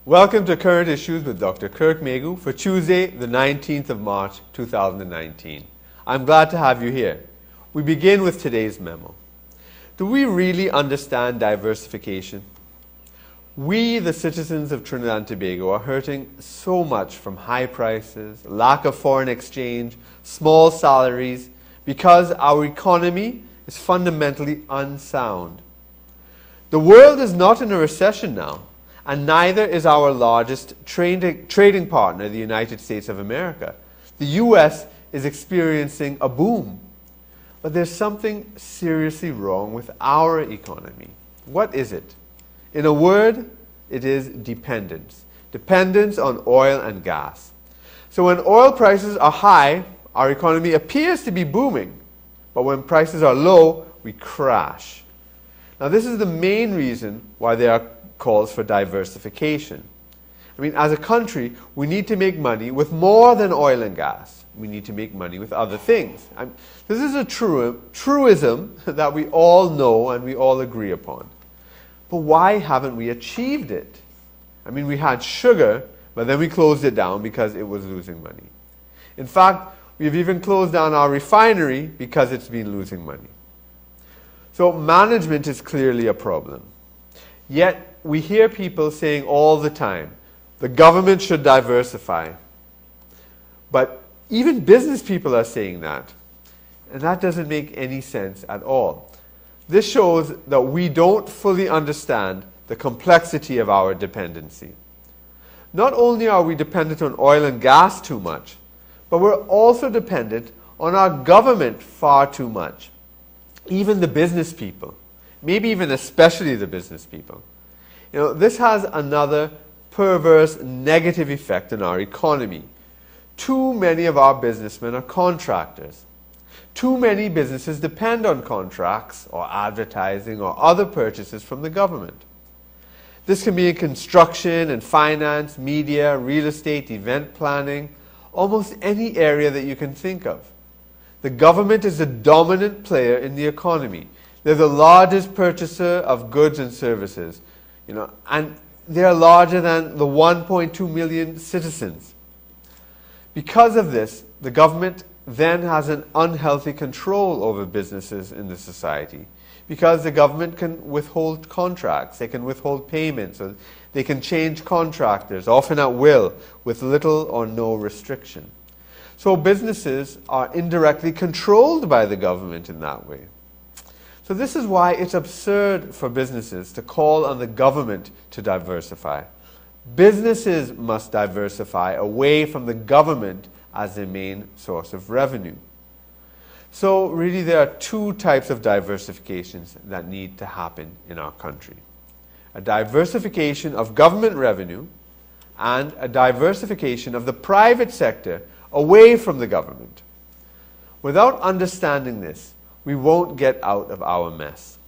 Welcome to Current Issues with Dr. Kirk Meighoo for Tuesday, the 19th of March, 2019. I'm glad to have you here. We begin with today's memo. Do we really understand diversification? We, the citizens of Trinidad and Tobago, are hurting so much from high prices, lack of foreign exchange, small salaries, because our economy is fundamentally unsound. The world is not in a recession now, and neither is our largest trading partner, the United States of America. The U.S. is experiencing a boom. But there's something seriously wrong with our economy. What is it? In a word, it is dependence. Dependence on oil and gas. So when oil prices are high, our economy appears to be booming. But when prices are low, we crash. Now this is the main reason why there are calls for diversification. I mean, as a country, we need to make money with more than oil and gas. We need to make money with other things. This is a truism that we all know and we all agree upon. But why haven't we achieved it? I mean, we had sugar, but then we closed it down because it was losing money. In fact, we've even closed down our refinery because it's been losing money. So management is clearly a problem. Yet, we hear people saying all the time, the government should diversify. But even business people are saying that. And that doesn't make any sense at all. This shows that we don't fully understand the complexity of our dependency. Not only are we dependent on oil and gas too much, but we're also dependent on our government far too much. Even the business people, maybe even especially the business people. You know, this has another perverse negative effect on our economy. Too many of our businessmen are contractors. Too many businesses depend on contracts or advertising or other purchases from the government. This can be in construction and finance, media, real estate, event planning, almost any area that you can think of. The government is the dominant player in the economy. They're the largest purchaser of goods and services. And they're larger than the 1.2 million citizens. Because of this, the government then has an unhealthy control over businesses in the society. Because the government can withhold contracts, they can withhold payments, or they can change contractors, often at will, with little or no restriction. So businesses are indirectly controlled by the government in that way. So this is why it's absurd for businesses to call on the government to diversify. Businesses must diversify away from the government as their main source of revenue. So really there are two types of diversifications that need to happen in our country. A diversification of government revenue and a diversification of the private sector away from the government. Without understanding this, we won't get out of our mess.